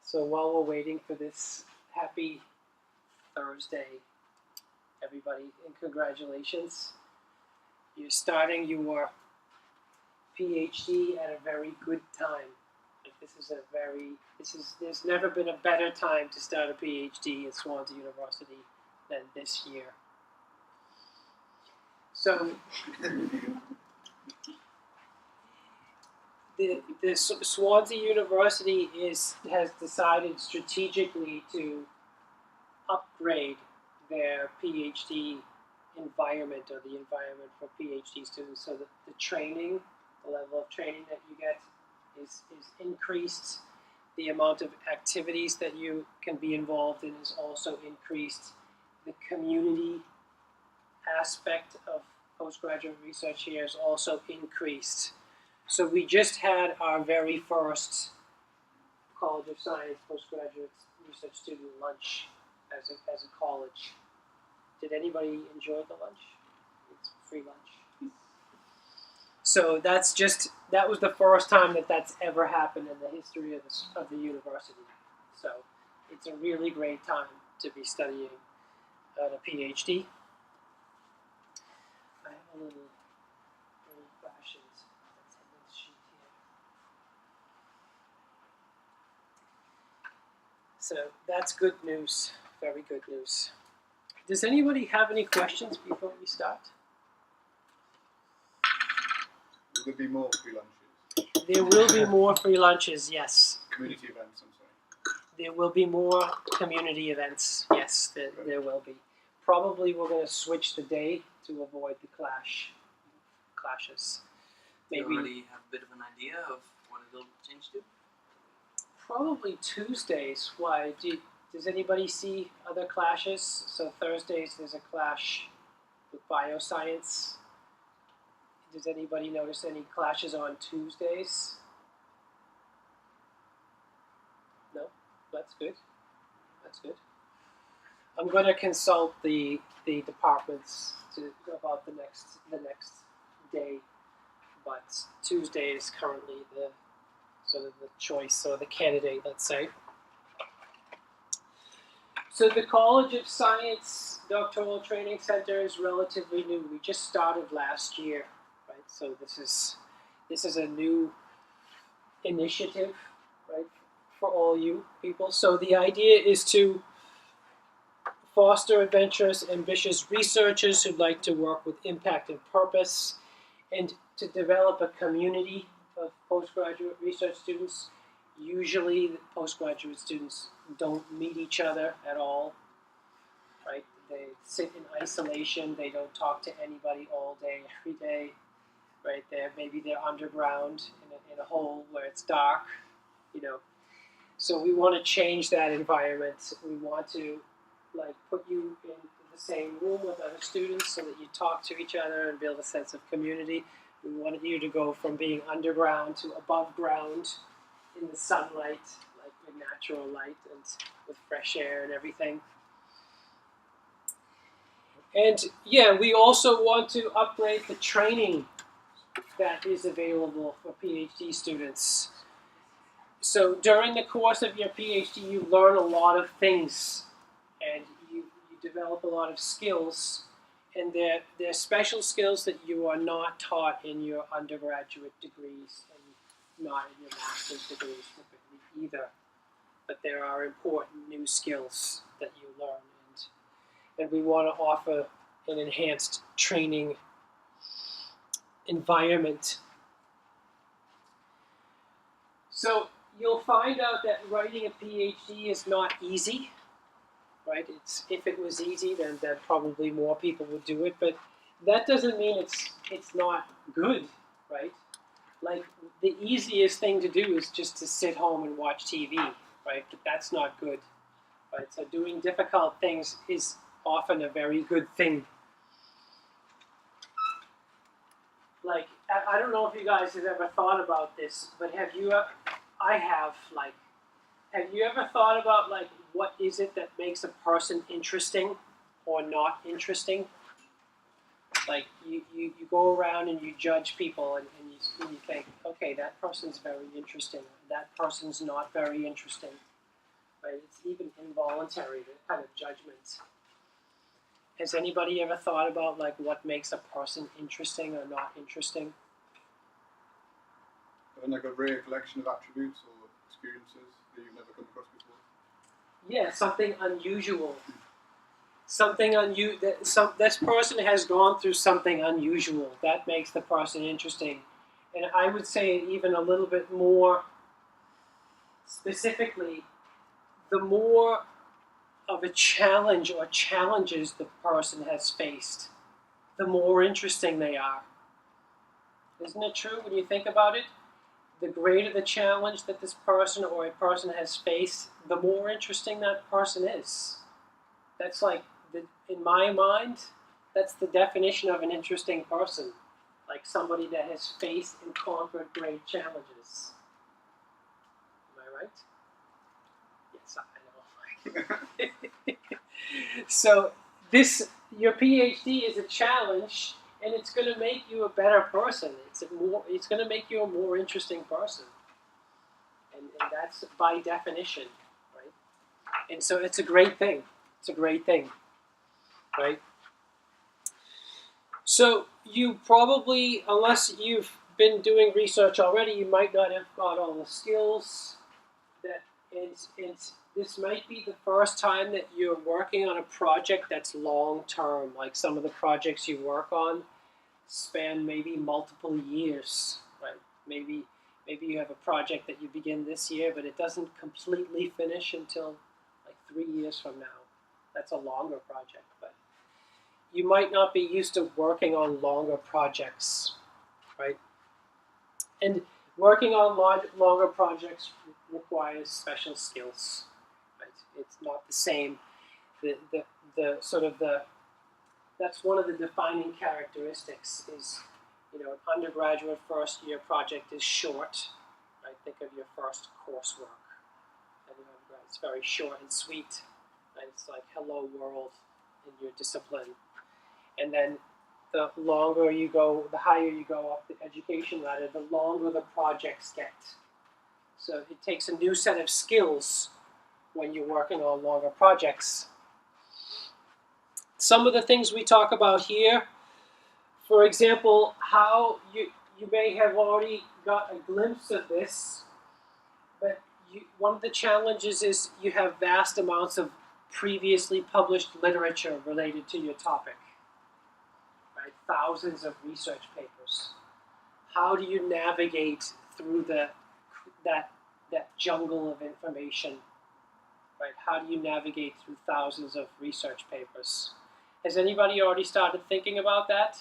So while we're waiting for this, happy Thursday, everybody, and congratulations. You're starting your PhD at a very good time. There's never been a better time to start a PhD at Swansea University than this year. So the Swansea University has decided strategically to upgrade their PhD environment, or the environment for PhD students, so that the training, the level of training that you get is increased. The amount of activities that you can be involved in is also increased. The community aspect of postgraduate research here is also increased. So we just had our very first College of Science postgraduate research student lunch as a college. Did anybody enjoy the lunch? It's free lunch. So that was the first time that's ever happened in the history of the university. So it's a really great time to be studying at a PhD. I have a little old-fashioned attendance sheet here. So that's good news, very good news. Does anybody have any questions before we start? Will there be more free lunches? There will be more free lunches, yes. Community events, I'm sorry. There will be more community events, yes, there will be. Probably we're going to switch the day to avoid the clashes. Maybe. Do you already have a bit of an idea of what it'll change to? Probably Tuesdays. Why? Does anybody see other clashes? So Thursdays there's a clash with bioscience. Does anybody notice any clashes on Tuesdays? No? That's good. That's good. I'm going to consult the departments about the next day, but Tuesday is currently the sort of the choice or the candidate, let's say. So the College of Science Doctoral Training Center is relatively new. We just started last year, right? So this is a new initiative, right, for all you people. So the idea is to foster adventurous, ambitious researchers who'd like to work with impact and purpose, and to develop a community of postgraduate research students. Usually the postgraduate students don't meet each other at all, right? They sit in isolation, they don't talk to anybody all day, every day, right? Maybe they're underground in a hole where it's dark, you know. So we want to change that environment. We want to put you in the same room with other students so that you talk to each other and build a sense of community. We want you to go from being underground to above ground in the sunlight, like in natural light and with fresh air and everything. And yeah, we also want to upgrade the training that is available for PhD students. So during the course of your PhD, you learn a lot of things and you develop a lot of skills, and they're special skills that you are not taught in your undergraduate degrees and not in your master's degrees typically either. But there are important new skills that you learn, and we want to offer an enhanced training environment. So you'll find out that writing a PhD is not easy. Right? If it was easy, then probably more people would do it. But that doesn't mean it's not good, right? Like the easiest thing to do is just to sit home and watch TV, right? But that's not good, right? So doing difficult things is often a very good thing. Like, I don't know if you guys have ever thought about this, but have you, I have, like, have you ever thought about, like, what is it that makes a person interesting or not interesting? Like, you go around and you judge people and you think, okay, that person's very interesting, that person's not very interesting, right? It's even involuntary, the kind of judgment. Has anybody ever thought about, like, what makes a person interesting or not interesting? And like a rare collection of attributes or experiences that you've never come across before. Yeah, something unusual. Something this person has gone through something unusual. That makes the person interesting. And I would say even a little bit more specifically, the more of a challenge or challenges the person has faced, the more interesting they are. Isn't it true when you think about it? The greater the challenge that this person or a person has faced, the more interesting that person is. That's like, in my mind, that's the definition of an interesting person. Like somebody that has faced and conquered great challenges. Am I right? Yes, I know. So your PhD is a challenge, and it's going to make you a better person. It's going to make you a more interesting person, and that's by definition, right? And so it's a great thing. It's a great thing, right? So you probably, unless you've been doing research already, you might not have got all the skills. This might be the first time that you're working on a project that's long term. Like some of the projects you work on span maybe multiple years, right? Maybe you have a project that you begin this year, but it doesn't completely finish until like 3 years from now. That's a longer project, but you might not be used to working on longer projects, right? And working on longer projects requires special skills, right? It's not the same. That's one of the defining characteristics is, an undergraduate first year project is short, right? Think of your first coursework. It's very short and sweet, right? It's like hello world in your discipline. And then the longer you go, the higher you go up the education ladder, the longer the projects get. So it takes a new set of skills when you're working on longer projects. Some of the things we talk about here, for example, how you may have already got a glimpse of this, but one of the challenges is you have vast amounts of previously published literature related to your topic. Right? Thousands of research papers. How do you navigate through that jungle of information? Right? How do you navigate through thousands of research papers? Has anybody already started thinking about that?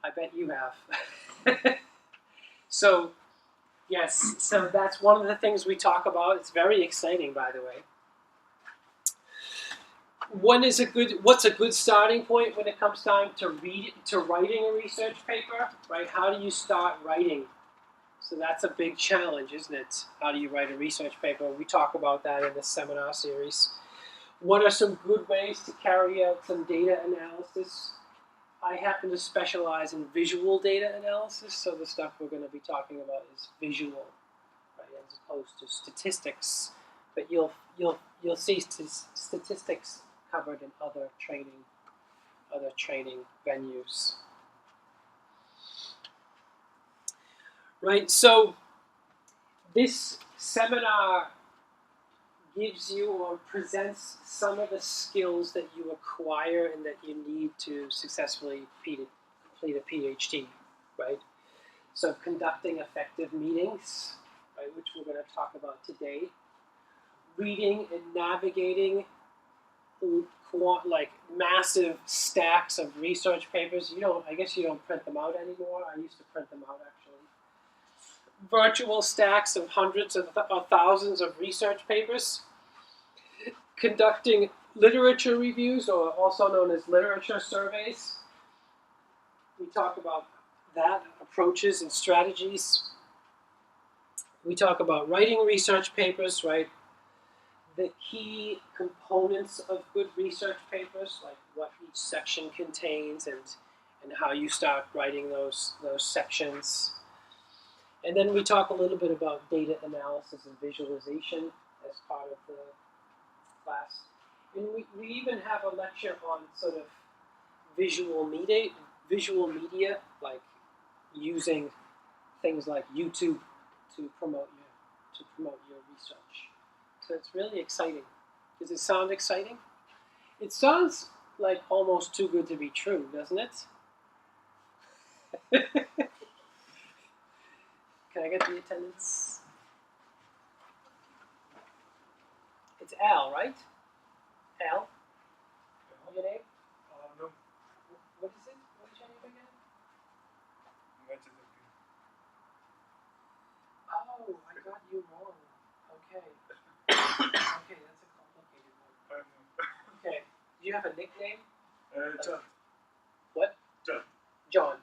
I bet you have. So, yes, so that's one of the things we talk about. It's very exciting, by the way. What's a good starting point when it comes time to writing a research paper, right? How do you start writing? So that's a big challenge, isn't it? How do you write a research paper? We talk about that in this seminar series. What are some good ways to carry out some data analysis? I happen to specialize in visual data analysis, so the stuff we're going to be talking about is visual, right, as opposed to statistics. But you'll see statistics covered in other training venues. Right, so this seminar gives you or presents some of the skills that you acquire and that you need to successfully complete a PhD, right? So conducting effective meetings, right, which we're going to talk about today. Reading and navigating like massive stacks of research papers. I guess you don't print them out anymore. I used to print them out actually. Virtual stacks of hundreds of thousands of research papers. conducting literature reviews, or also known as literature surveys. We talk about that, approaches and strategies. We talk about writing research papers, right? The key components of good research papers, like what each section contains and how you start writing those sections. And then we talk a little bit about data analysis and visualization as part of the class. And we even have a lecture on sort of visual media, like using things like YouTube to promote your research. So it's really exciting. Does it sound exciting? It sounds like almost too good to be true, doesn't it? Can I get the attendance? It's Al, right? Al? Your name? No. What is it? What is your name again? Oh, I got you wrong. Okay. Okay, that's a complicated one. Okay. Do you have a nickname? John. What? John. John.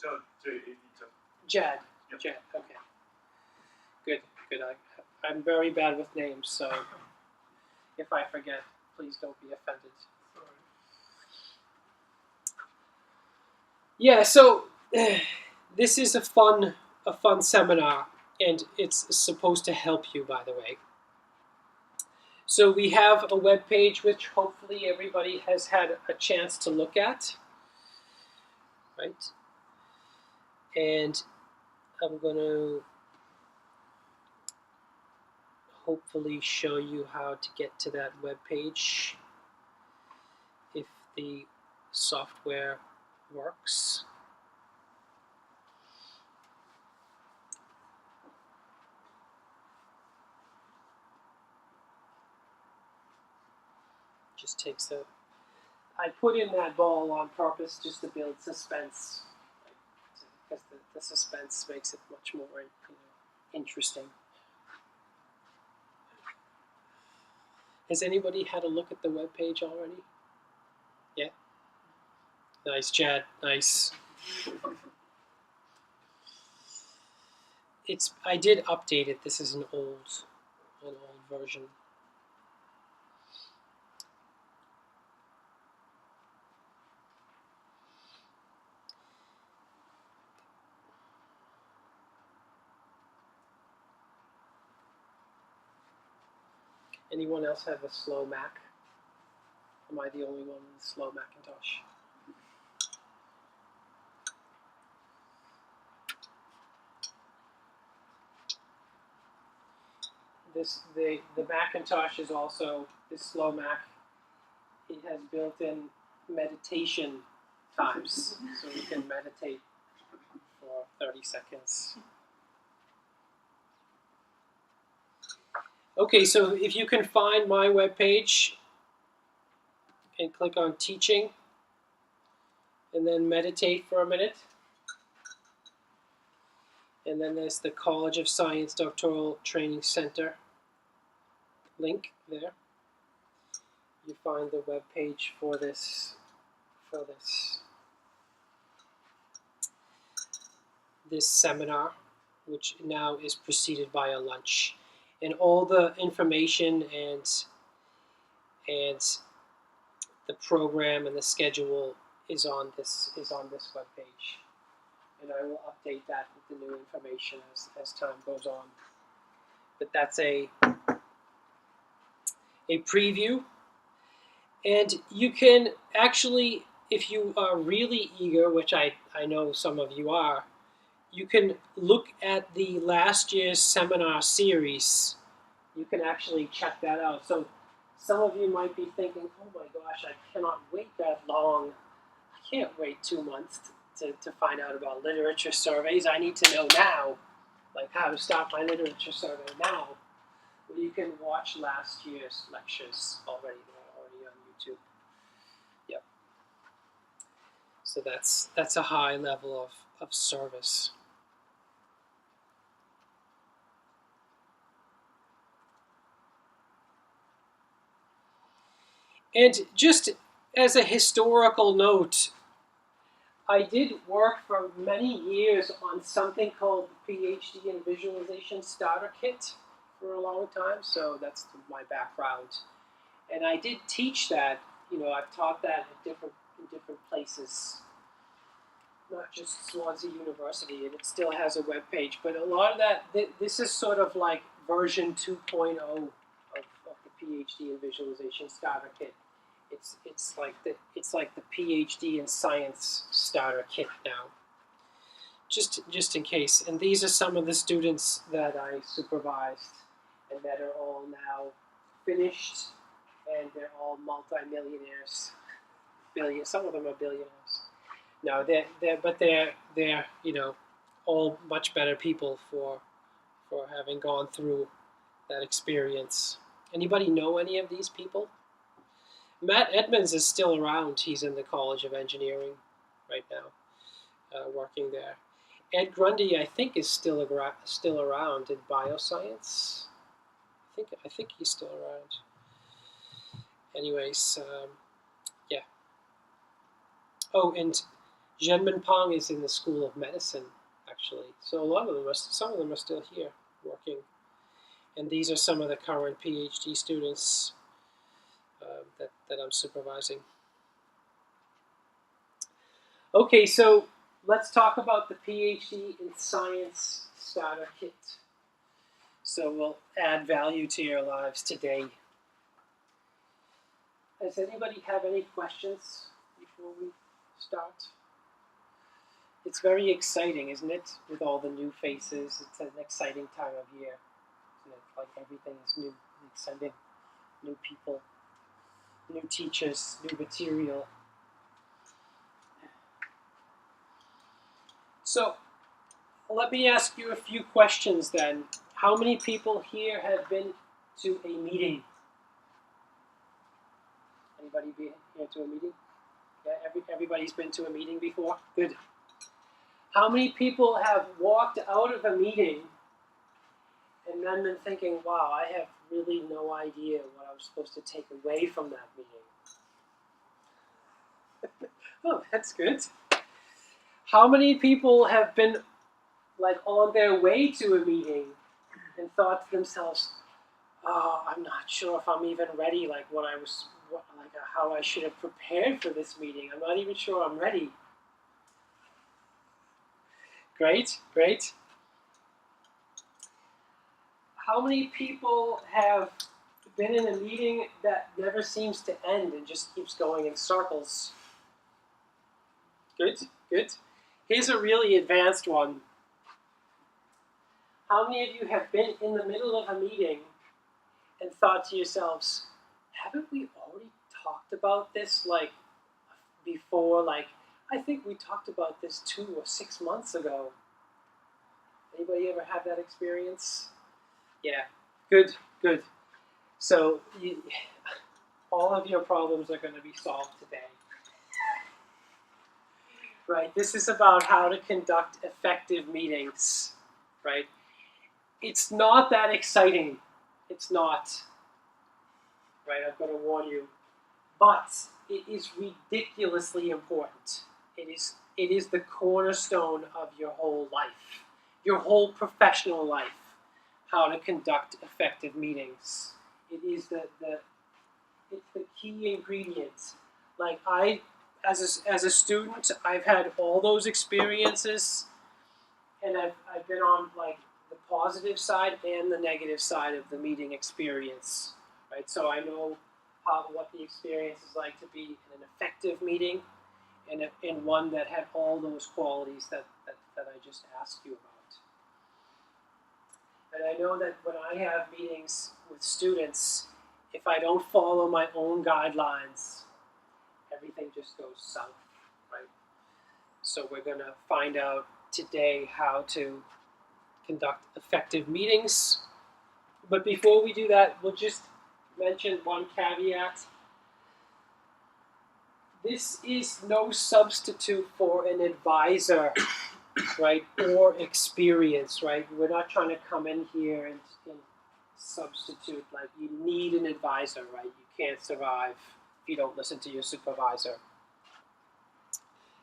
John. J-A-D. John. Jad. Yep. Jad. Okay. Good. Good. I'm very bad with names, so if I forget, please don't be offended. Sorry. Yeah. So this is a fun seminar, and it's supposed to help you, by the way. So we have a web page which hopefully everybody has had a chance to look at, right? And I'm going to hopefully show you how to get to that web page if the software works. Just takes a... I put in that ball on purpose just to build suspense, because the suspense makes it much more, interesting. Has anybody had a look at the web page already? Yeah? Nice, Chad. Nice. I did update it. This is an old version. Anyone else have a slow Mac? Am I the only one with a slow Macintosh? The Macintosh is also, this slow Mac, it has built-in meditation times, so you can meditate for 30 seconds. Okay, so if you can find my webpage and click on teaching and then meditate for a minute. And then there's the College of Science Doctoral Training Center link there. You find the web page for this seminar, which now is preceded by a lunch. And all the information and the program and the schedule is on this web page. And I will update that with the new information as time goes on. But that's a preview. And you can actually, if you are really eager, which I know some of you are, you can look at the last year's seminar series. You can actually check that out. So some of you might be thinking, oh my gosh, I cannot wait that long. I can't wait 2 months to find out about literature surveys. I need to know now, like how to start my literature survey now. Well, you can watch last year's lectures already. They're already on YouTube. Yep. So that's a high level of service. And just as a historical note, I did work for many years on something called the PhD in Visualization Starter Kit for a long time, so that's my background. And I did teach that, I've taught that in different places, not just Swansea University, and it still has a web page. But a lot of that, this is sort of like version 2.0 of the PhD in Visualization Starter Kit. It's like the PhD in Science Starter Kit now. Just in case. And these are some of the students that I supervised and that are all now finished, and they're all multi-millionaires. Some of them are billionaires. No, they're all much better people for having gone through that experience. Anybody know any of these people? Matt Edmonds is still around. He's in the College of Engineering right now, working there. Ed Grundy, I think, is still around in bioscience. I think he's still around. Anyways, yeah. Oh, and Zhenmin Pang is in the School of Medicine, actually. So some of them are still here working. And these are some of the current PhD students that I'm supervising. Okay, so let's talk about the PhD in Science Starter Kit. So we'll add value to your lives today. Does anybody have any questions before we start? It's very exciting, isn't it? With all the new faces, it's an exciting time of year. Isn't it? Like everything is new, exciting, new people, new teachers, new material. So let me ask you a few questions then. How many people here have been to a meeting? Anybody been here to a meeting? Yeah, everybody's been to a meeting before? Good. How many people have walked out of a meeting and then been thinking, wow, I have really no idea what I was supposed to take away from that meeting? Oh, that's good. How many people have been like on their way to a meeting and thought to themselves, oh, I'm not sure if I'm even ready, how I should have prepared for this meeting. I'm not even sure I'm ready. Great, great. How many people have been in a meeting that never seems to end and just keeps going in circles? Good, good. Here's a really advanced one. How many of you have been in the middle of a meeting and thought to yourselves, haven't we already talked about this before? I think we talked about this 2 or 6 months ago. Anybody ever have that experience? Yeah, good, good. So all of your problems are going to be solved today. Right, this is about how to conduct effective meetings, right? It's not that exciting. It's not. Right, I'm going to warn you. But it is ridiculously important. It is the cornerstone of your whole life, your whole professional life, how to conduct effective meetings. It is it's the key ingredient. As a student, I've had all those experiences, and I've been on the positive side and the negative side of the meeting experience, right? So I know what the experience is like to be in an effective meeting, and in one that had all those qualities that I just asked you about. And I know that when I have meetings with students, if I don't follow my own guidelines, everything just goes south, right? So we're going to find out today how to conduct effective meetings. But before we do that, we'll just mention one caveat. This is no substitute for an advisor, right, or experience, right? We're not trying to come in here and substitute, you need an advisor, right? You can't survive if you don't listen to your supervisor.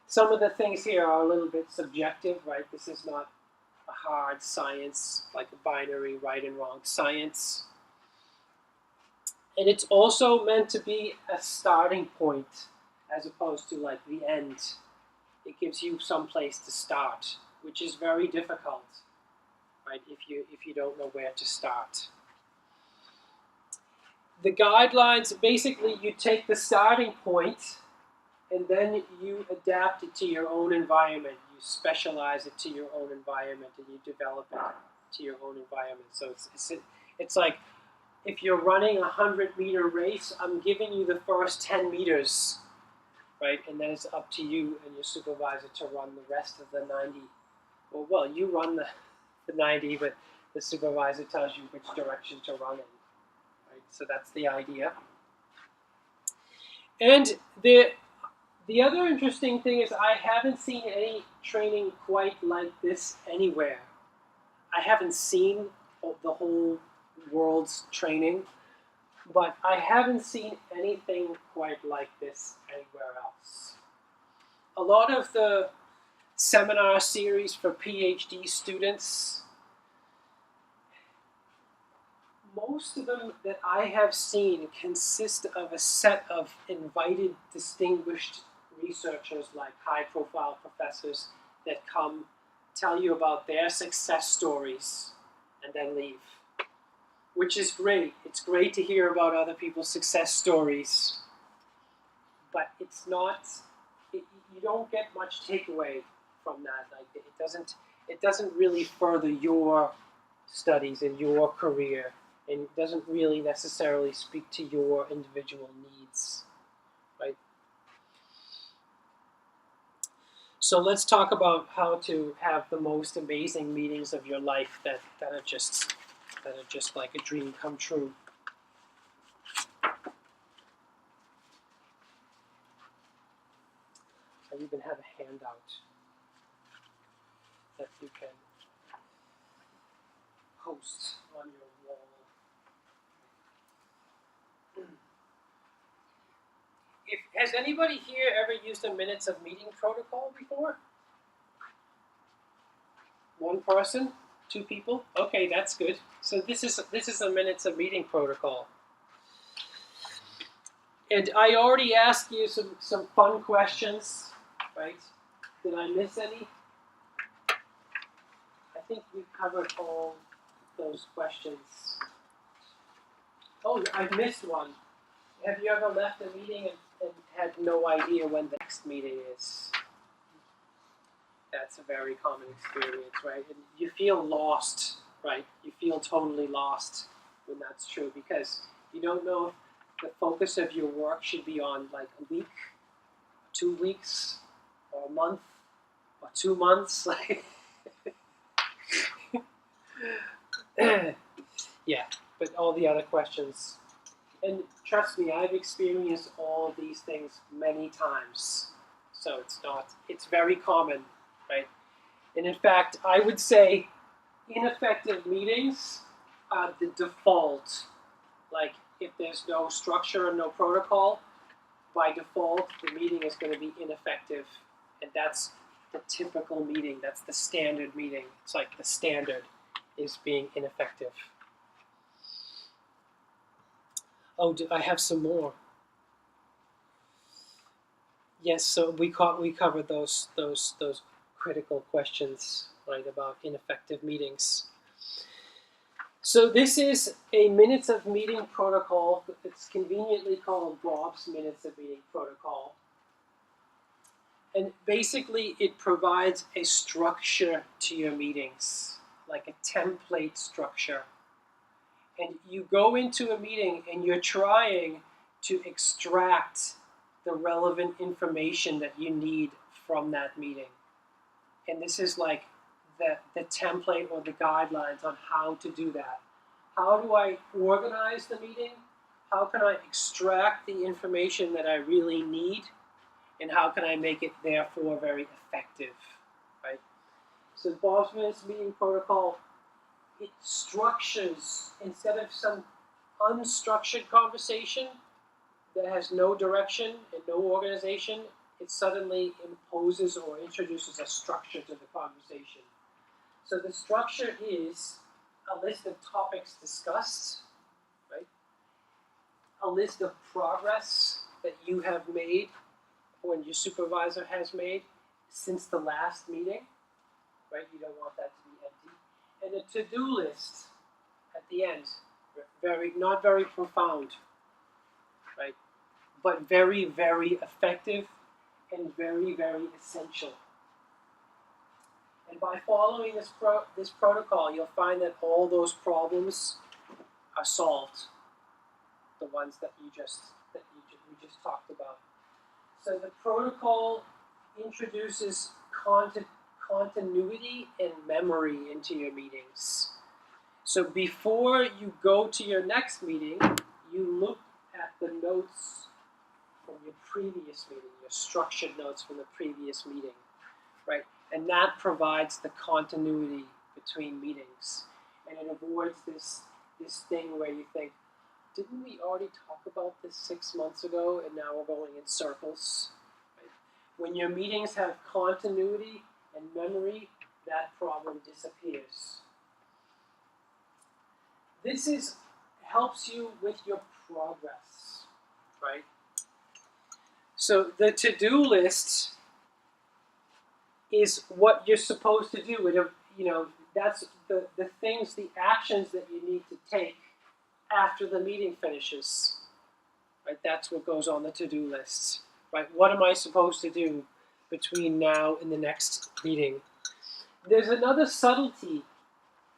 Some of the things here are a little bit subjective, right? This is not a hard science, like a binary right and wrong science. And it's also meant to be a starting point as opposed to like the end. It gives you some place to start, which is very difficult, right? If you don't know where to start. The guidelines, basically you take the starting point and then you adapt it to your own environment. You specialize it to your own environment and you develop it to your own environment. So it's like if you're running a 100-meter race, I'm giving you the first 10 meters, right? And then it's up to you and your supervisor to run the rest of the 90. Well, you run the 90, but the supervisor tells you which direction to run in. Right? So that's the idea. And the other interesting thing is I haven't seen any training quite like this anywhere. I haven't seen the whole world's training, but I haven't seen anything quite like this anywhere else. A lot of the seminar series for PhD students, most of them that I have seen consist of a set of invited, distinguished researchers, like high-profile professors that come tell you about their success stories and then leave, which is great. It's great to hear about other people's success stories, but it's not, you don't get much takeaway from that. Like it doesn't really further your studies and your career, and it doesn't really necessarily speak to your individual needs, right? So let's talk about how to have the most amazing meetings of your life that are just like a dream come true. I even have a handout that you can post on your wall. Has anybody here ever used a minutes of meeting protocol before? One person? 2 people? Okay, that's good. So this is a minutes of meeting protocol. And I already asked you some fun questions, right? Did I miss any? I think we covered all those questions. Oh, I missed one. Have you ever left a meeting and had no idea when the next meeting is? That's a very common experience, right? And you feel lost, right? You feel totally lost when that's true, because you don't know if the focus of your work should be on like a week, 2 weeks, or a month, or 2 months. Yeah, but all the other questions. And trust me, I've experienced all of these things many times. So it's very common, right? And in fact, I would say ineffective meetings are the default. Like if there's no structure and no protocol, by default, the meeting is going to be ineffective. And that's the typical meeting. That's the standard meeting. It's like the standard is being ineffective. Oh, I have some more. Yes, so we covered those critical questions, right, about ineffective meetings. So this is a minutes of meeting protocol. It's conveniently called Bob's Minutes of Meeting Protocol. And basically it provides a structure to your meetings, like a template structure. And you go into a meeting and you're trying to extract the relevant information that you need from that meeting. And this is like the template or the guidelines on how to do that. How do I organize the meeting? How can I extract the information that I really need? And how can I make it therefore very effective, right? So Bob's Minutes Meeting Protocol, it structures, instead of some unstructured conversation that has no direction and no organization, it suddenly imposes or introduces a structure to the conversation. So the structure is a list of topics discussed, right? A list of progress that you have made or your supervisor has made since the last meeting, right? You don't want that to be empty. And a to-do list at the end, not very profound, right? But very, very effective and very, very essential. And by following this protocol, you'll find that all those problems are solved. The ones that we just talked about. So the protocol introduces continuity and memory into your meetings. So before you go to your next meeting, you look at the notes from your previous meeting, your structured notes from the previous meeting, right? And that provides the continuity between meetings. And it avoids this thing where you think, didn't we already talk about this 6 months ago and now we're going in circles? Right? When your meetings have continuity and memory, that problem disappears. This helps you with your progress, right? So the to-do list is what you're supposed to do. That's the things, the actions that you need to take after the meeting finishes, right? That's what goes on the to-do list, right? What am I supposed to do between now and the next meeting? There's another subtlety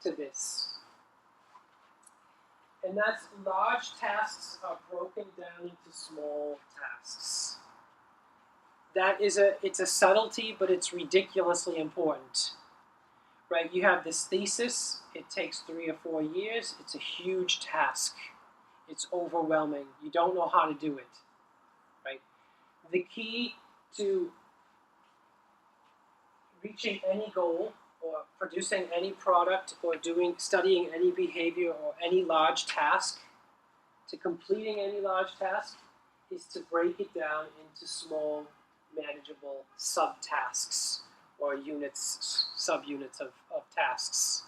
to this, and that's large tasks are broken down into small tasks. It's a subtlety, but it's ridiculously important. Right, you have this thesis, it takes 3 or 4 years, it's a huge task. It's overwhelming. You don't know how to do it. Right? The key to reaching any goal or producing any product or studying any behavior or any large task, to completing any large task, is to break it down into small, manageable subtasks or units, subunits of tasks.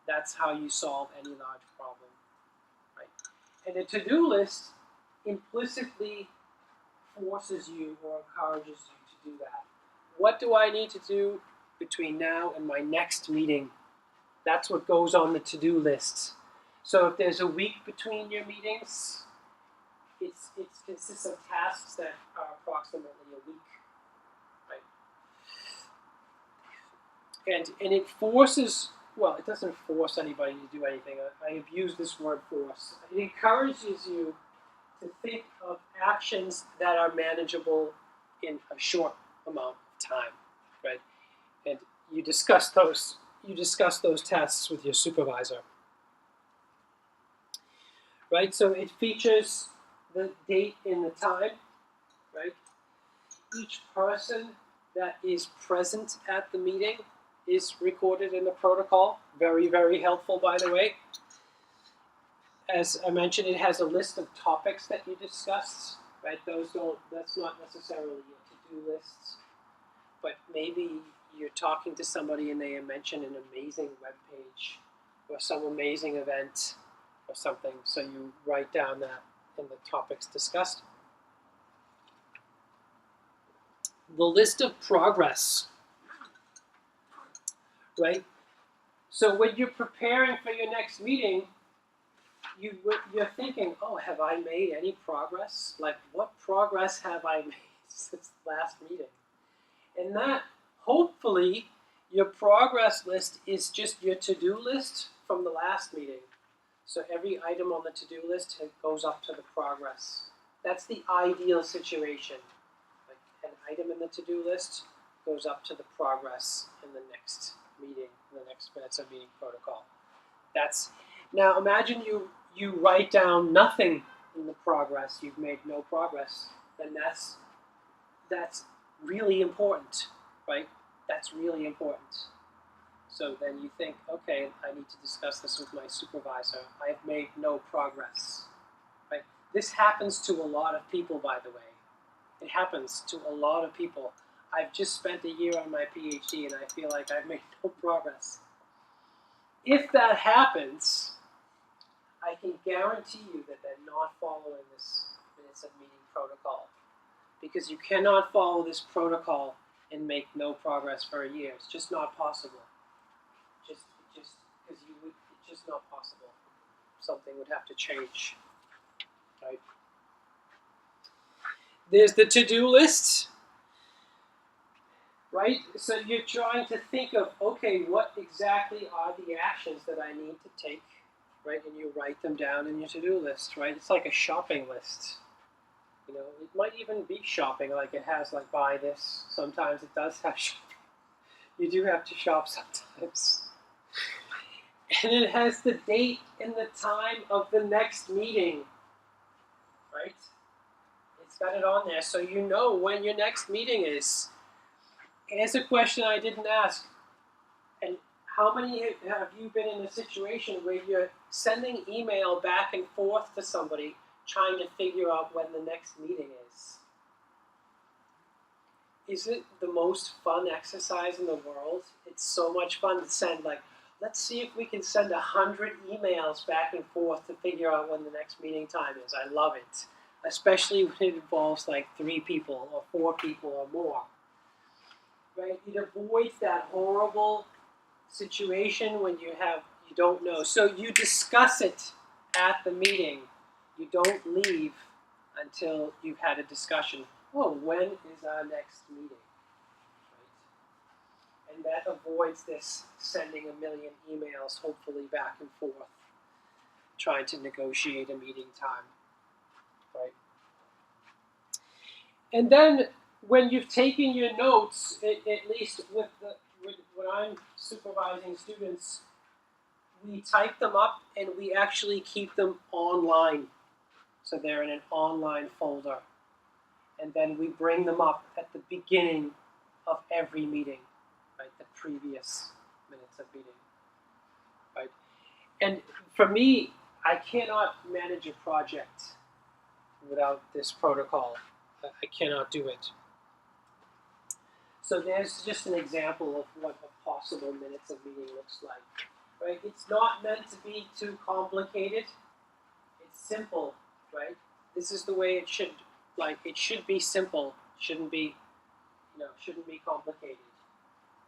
That's how you solve any large problem, right? And a to-do list implicitly forces you or encourages you to do that. What do I need to do between now and my next meeting? That's what goes on the to-do list. So if there's a week between your meetings, it consists of tasks that are approximately a week. And it forces, well, it doesn't force anybody to do anything. I have used this word force. It encourages you to think of actions that are manageable in a short amount of time, right? And you discuss those tasks with your supervisor, right? So it features the date and the time, right? Each person that is present at the meeting is recorded in the protocol. Very, very helpful, by the way. As I mentioned, it has a list of topics that you discussed, right? That's not necessarily a to-do list, but maybe you're talking to somebody and they mention an amazing webpage or some amazing event or something, so you write down that in the topics discussed. The list of progress, right? So when you're preparing for your next meeting, you're thinking, oh, have I made any progress? Like, what progress have I made since the last meeting? And that, hopefully, your progress list is just your to-do list from the last meeting. So every item on the to-do list goes up to the progress. That's the ideal situation. Like, an item in the to-do list goes up to the progress in the next meeting, in the next minutes of meeting protocol. Now imagine you write down nothing in the progress, you've made no progress, then that's really important, right? That's really important. So then you think, okay, I need to discuss this with my supervisor. I have made no progress, right? This happens to a lot of people, by the way. It happens to a lot of people. I've just spent a year on my PhD and I feel like I've made no progress. If that happens, I can guarantee you that they're not following this minutes of meeting protocol. Because you cannot follow this protocol and make no progress for a year. It's just not possible. Just because it's just not possible. Something would have to change, right? There's the to-do list, right? So you're trying to think of, okay, what exactly are the actions that I need to take, right? And you write them down in your to-do list, right? It's like a shopping list. You know, it might even be shopping, like it has like buy this. Sometimes it does have shopping. You do have to shop sometimes. And it has the date and the time of the next meeting, right? It's got it on there so you know when your next meeting is. Here's a question I didn't ask. And how many have you been in a situation where you're sending email back and forth to somebody trying to figure out when the next meeting is? Is it the most fun exercise in the world? It's so much fun to send, like, let's see if we can send 100 emails back and forth to figure out when the next meeting time is. I love it. Especially when it involves like 3 people or 4 people or more. Right? It avoids that horrible situation when you don't know. So you discuss it at the meeting. You don't leave until you've had a discussion. Oh, when is our next meeting? Right? And that avoids this sending a million emails, hopefully back and forth, trying to negotiate a meeting time. Right? And then when you've taken your notes, at least when I'm supervising students, we type them up and we actually keep them online. So they're in an online folder. And then we bring them up at the beginning of every meeting, right? The previous minutes of meeting, right? And for me, I cannot manage a project without this protocol. I cannot do it. So there's just an example of what a possible minutes of meeting looks like, right? It's not meant to be too complicated. It's simple, right? This is the way it should, like, it should be simple. Shouldn't be, shouldn't be complicated,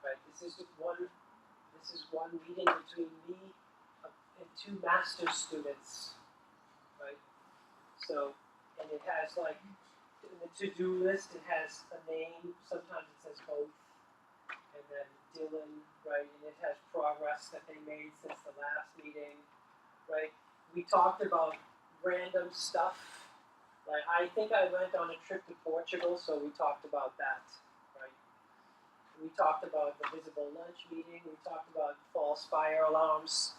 right? This is one meeting between me and 2 master's students, right? So, and it has like, in the to-do list, it has a name. Sometimes it says both, and then Dylan, right? And it has progress that they made since the last meeting, right? We talked about random stuff. Like, I think I went on a trip to Portugal, so we talked about that, right? We talked about the visible lunch meeting. We talked about false fire alarms.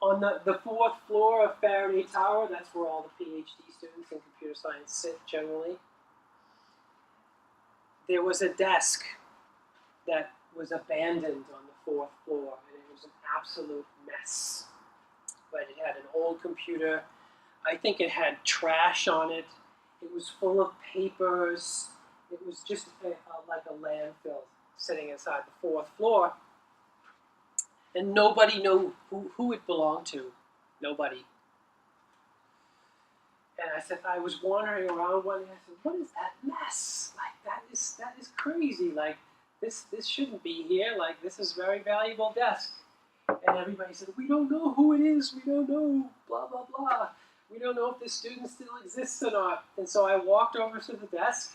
On the 4th floor of Faraday Tower, that's where all the PhD students in computer science sit generally. There was a desk that was abandoned on the 4th floor, and it was an absolute mess. But it had an old computer. I think it had trash on it. It was full of papers. It was just like a landfill sitting inside the 4th floor. And nobody knew who it belonged to. Nobody. And I was wandering around one day, I said, what is that mess? Like, that is crazy. Like, this shouldn't be here. Like, this is a very valuable desk. And everybody said, we don't know who it is. We don't know, blah, blah, blah. We don't know if this student still exists or not. And so I walked over to the desk.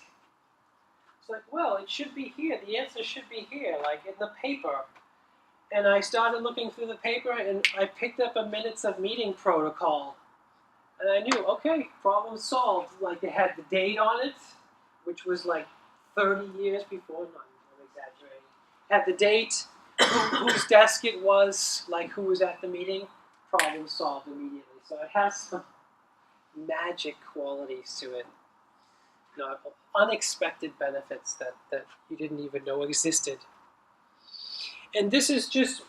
It's like, well, it should be here. The answer should be here, like in the paper. And I started looking through the paper, and I picked up a minutes of meeting protocol. And I knew, okay, problem solved. Like, they had the date on it, which was like 30 years before. No, I'm exaggerating. Had the date, whose desk it was, like who was at the meeting. Problem solved immediately. So it has some magic qualities to it. Unexpected benefits that you didn't even know existed. And this is just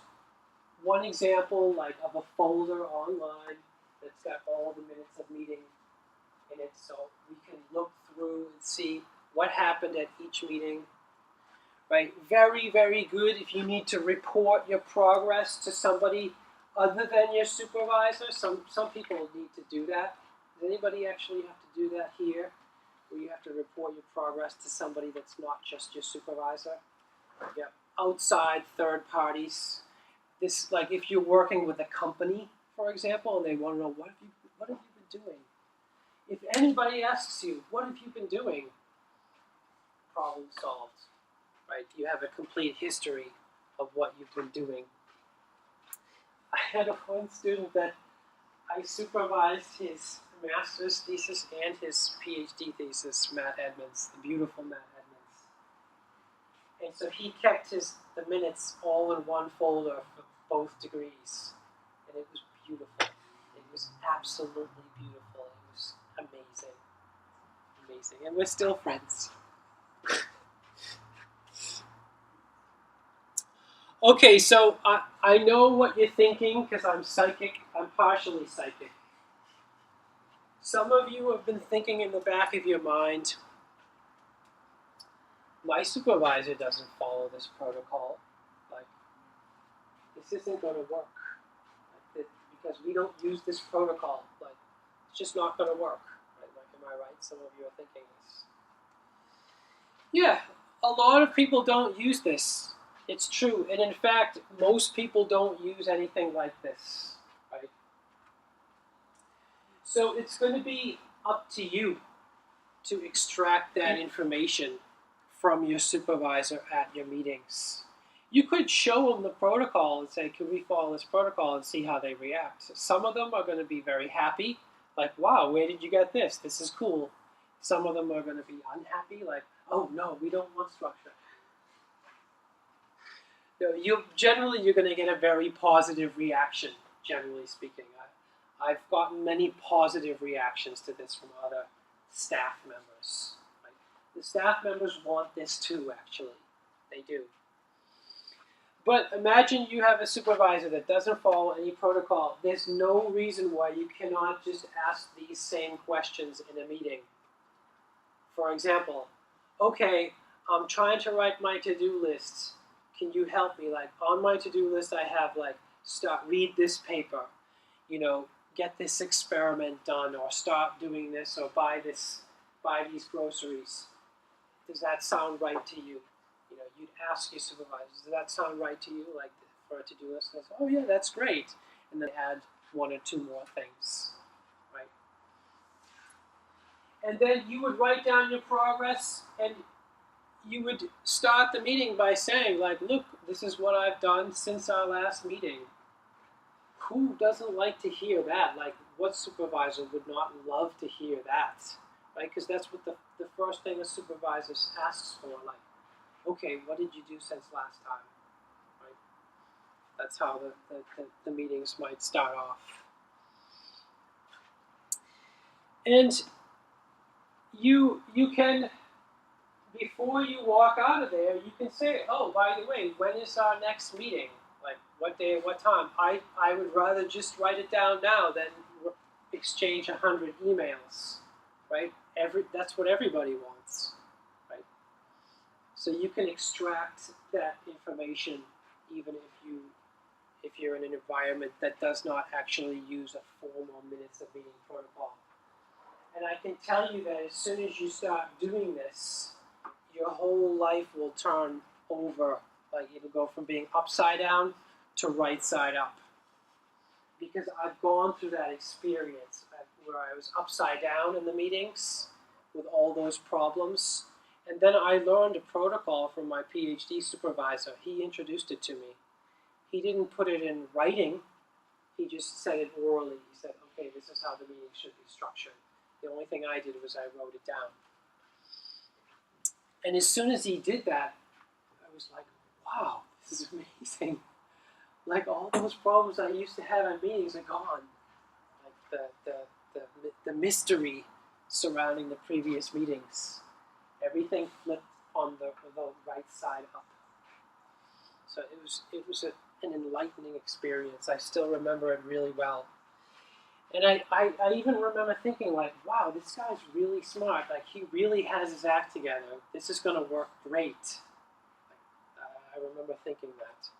one example like of a folder online that's got all the minutes of meeting in it, so we can look through and see what happened at each meeting. Right? Very, very good if you need to report your progress to somebody other than your supervisor. Some people need to do that. Does anybody actually have to do that here? Where you have to report your progress to somebody that's not just your supervisor? Yep. Outside third parties. This, like if you're working with a company, for example, and they want to know what have you been doing? If anybody asks you, what have you been doing? Problem solved. Right? You have a complete history of what you've been doing. I had one student that I supervised his master's thesis and his PhD thesis, Matt Edmonds, the beautiful Matt Edmonds. And so he kept the minutes all in one folder for both degrees. And it was beautiful. It was absolutely beautiful. It was amazing. Amazing. And we're still friends. Okay, so I know what you're thinking because I'm psychic. I'm partially psychic. Some of you have been thinking in the back of your mind, my supervisor doesn't follow this protocol. Like, this isn't going to work. Like, because we don't use this protocol. Like, it's just not going to work. Right? Like, am I right? Some of you are thinking this. Yeah, a lot of people don't use this. It's true, and in fact, most people don't use anything like this, right? So it's going to be up to you to extract that information from your supervisor at your meetings. You could show them the protocol and say, can we follow this protocol and see how they react? So some of them are going to be very happy, like, wow, where did you get this? This is cool. Some of them are going to be unhappy, like, oh no, we don't want structure. You're going to get a very positive reaction, generally speaking. I've gotten many positive reactions to this from other staff members. Right? The staff members want this too, actually. They do. But imagine you have a supervisor that doesn't follow any protocol. There's no reason why you cannot just ask these same questions in a meeting. For example, okay, I'm trying to write my to-do lists. Can you help me? Like, on my to-do list, I have, like, read this paper, get this experiment done, or start doing this, or buy these groceries. Does that sound right to you? You'd ask your supervisor, does that sound right to you? Like, for a to-do list, and say, oh yeah, that's great. And then add one or two more things, right? And then you would write down your progress, and you would start the meeting by saying, like, look, this is what I've done since our last meeting. Who doesn't like to hear that? Like, what supervisor would not love to hear that? Right? Because that's what the first thing a supervisor asks for. Like, okay, what did you do since last time? Right? That's how the meetings might start off. And you can, before you walk out of there, you can say, oh, by the way, when is our next meeting? Like, what day, what time? I would rather just write it down now than exchange 100 emails, right? That's what everybody wants, right? So you can extract that information even if you're in an environment that does not actually use a formal minutes of meeting protocol. And I can tell you that as soon as you start doing this, your whole life will turn over. Like, it'll go from being upside down to right side up. Because I've gone through that experience where I was upside down in the meetings with all those problems. And then I learned a protocol from my PhD supervisor. He introduced it to me. He didn't put it in writing. He just said it orally. He said, okay, this is how the meeting should be structured. The only thing I did was I wrote it down. And as soon as he did that, I was like, wow, this is amazing. Like, all those problems I used to have in meetings are gone. Like the mystery surrounding the previous meetings. Everything flipped on the right side up. So it was an enlightening experience. I still remember it really well. And I even remember thinking, like, wow, this guy's really smart. Like, he really has his act together. This is going to work great. I remember thinking that.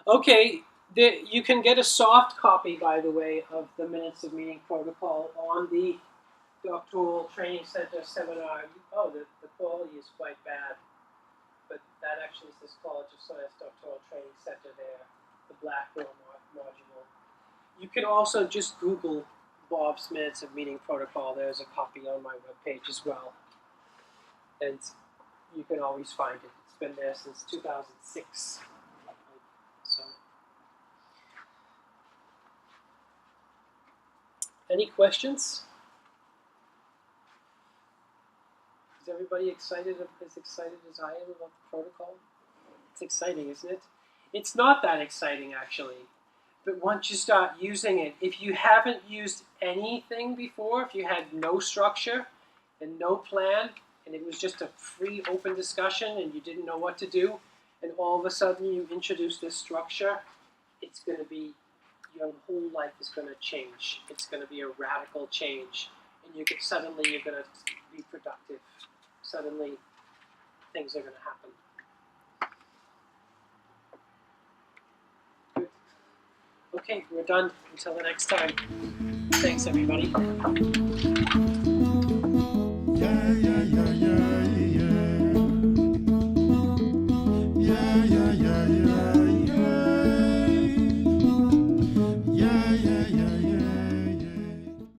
Okay, you can get a soft copy, by the way, of the Minutes of Meeting Protocol on the Doctoral Training Center seminar. Oh, the quality is quite bad. But that actually is this College of Science Doctoral Training Center there, the Blackboard module. You can also just Google Bob's Minutes of Meeting Protocol. There's a copy on my webpage as well. And you can always find it. It's been there since 2006. So, any questions? Is everybody excited as I am about the protocol? It's exciting, isn't it? It's not that exciting, actually. But once you start using it, if you haven't used anything before, if you had no structure and no plan, and it was just a free, open discussion, and you didn't know what to do, and all of a sudden you introduce this structure, it's going to be, your whole life is going to change. It's going to be a radical change. And you're going to be productive. Suddenly, things are going to happen. Good. Okay, we're done. Until the next time. Thanks, everybody.